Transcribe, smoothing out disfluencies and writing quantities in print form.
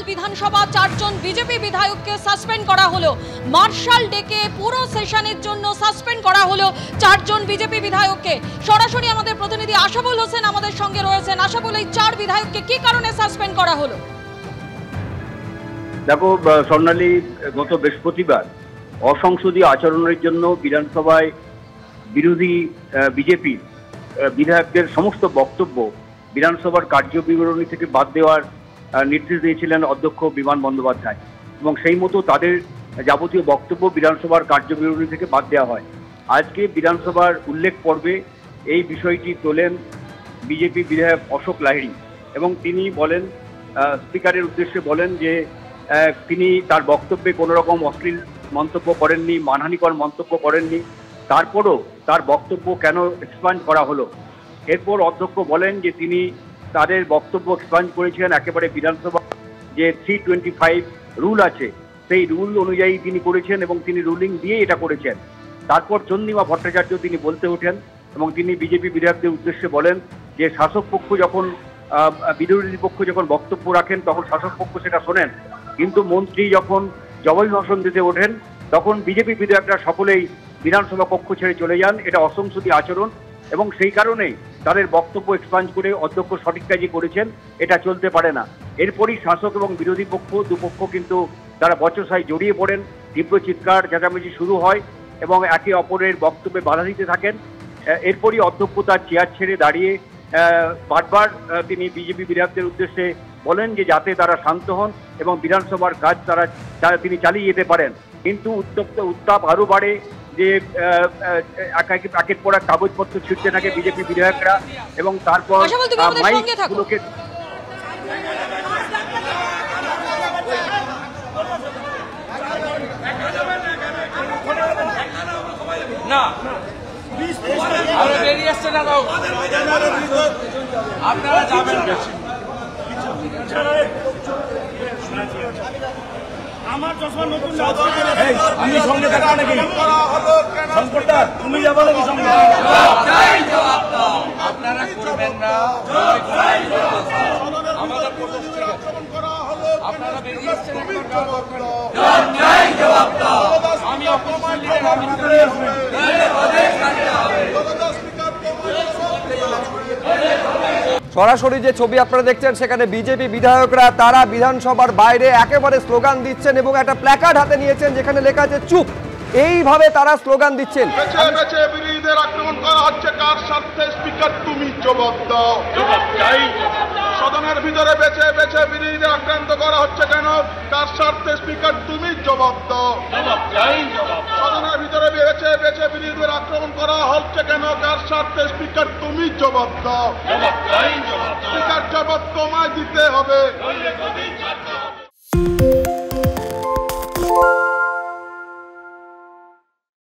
বিধানসভা 4 জন বিজেপি বিধায়ককে সাসপেন্ড করা হলো। মার্শাল ডেকে পুরো সেশনের জন্য সাসপেন্ড করা হলো 4 জন বিজেপি বিধায়ককে। সরাসরি আমাদের প্রতিনিধি আশাবুল হোসেন আমাদের সঙ্গে রয়েছেন। আশাবুল, এই 4 বিধায়ককে কি কারণে সাসপেন্ড করা হলো? দেখো স্বর্ণালী, গত বৃহস্পতিবার অসংসদীয় আচরণের জন্য বিধানসভায় বিরোধী বিজেপি বিধায়কদের সমস্ত বক্তব্য বিধানসভার কার্যবিবরণী থেকে বাদ দেওয়ার নির্দেশ দিয়েছিলেন অধ্যক্ষ বিমান বন্দ্যোপাধ্যায়, এবং সেই মতো তাদের যাবতীয় বক্তব্য বিধানসভার কার্যবিবরণী থেকে বাদ দেওয়া হয়। আজকে বিধানসভার উল্লেখ পর্বে এই বিষয়টি তোলেন বিজেপি বিধায়ক অশোক লাহিড়ী, এবং তিনি বলেন, স্পিকারের উদ্দেশ্যে বলেন যে তিনি তার বক্তব্যে কোনো রকম অশ্লীল মন্তব্য করেননি, মানহানিকর মন্তব্য করেননি, তারপরও তার বক্তব্য কেন এক্সপান্ড করা হলো। এরপর অধ্যক্ষ বলেন যে তিনি তাদের বক্তব্য এক্সপান্ড করেছিলেন একেবারে বিধানসভা যে 325 রুল আছে সেই রুল অনুযায়ী তিনি করেছেন, এবং তিনি রুলিং দিয়ে এটা করেছেন। তারপর চন্দ্রিমা ভট্টাচার্য তিনি বলতে ওঠেন এবং তিনি বিজেপি বিধায়কদের উদ্দেশ্যে বলেন যে শাসক পক্ষ যখন বিরোধী পক্ষ যখন বক্তব্য রাখেন তখন শাসক পক্ষ সেটা শোনেন, কিন্তু মন্ত্রী যখন জবাবি ভাষণ দিতে ওঠেন তখন বিজেপি বিধায়করা সকলেই বিধানসভা কক্ষ ছেড়ে চলে যান। এটা অসংসদীয় আচরণ, এবং সেই কারণেই তাদের বক্তব্য এক্সপান্ড করে অধ্যক্ষ সঠিক কাজই করেছেন, এটা চলতে পারে না। এরপরই শাসক এবং বিরোধী পক্ষ দুপক্ষ কিন্তু তারা বচসায় জড়িয়ে পড়েন, তীব্র চিৎকার চেঁচামেচি শুরু হয় এবং একে অপরের বক্তব্যে বাধা দিতে থাকেন। এরপরই অধ্যক্ষ তার চেয়ার ছেড়ে দাঁড়িয়ে বারবার তিনি বিজেপি বিধায়কদের উদ্দেশ্যে বলেন যে যাতে তারা শান্ত হন এবং বিধানসভার কাজ তিনি চালিয়ে যেতে পারেন। কিন্তু উত্তাপ আরও বাড়ে যে একের পর এক কাগজপত্র ছিঁড়তে থাকে বিজেপি বিধায়করা, এবং তারপর মাইকগুলোকে না বেরিয়ে আসছে না, আপনারা যাবেন। আমার চশমা নতুন আমি সঙ্গে দেখা নাকি সংকটটা তুমি যাবো নাকি সঙ্গে? আপনারা করবেন না, আপনারা বেরিয়ে আসছেন। আমি সরাসরি যে ছবি আপনারা দেখছেন সেখানে বিজেপি বিধায়করা তারা বিধানসভার বাইরে একেবারে স্লোগান দিচ্ছেন এবং একটা প্ল্যাকার্ড হাতে নিয়েছেন যেখানে লেখা আছে চুপ। এইভাবে তারা স্লোগান দিচ্ছেন। বিরোধীদের আক্রমণ করা হচ্ছে, কার স্বার্থে? স্পিকার তুমি জবাব দাও। সদনের ভিতরে বেছে বেছে বিরোধীদের আক্রান্ত করা হচ্ছে কেন? কার স্বার্থে? স্পিকার তুমি জবাব দাও। সদনের ভিতরে বেছে বেছে বিরোধীদের আক্রমণ করা হচ্ছে কেন? কার স্বার্থে? স্পিকার তুমি জবাব দাও। স্পিকার জবাব তোমায় দিতে হবে।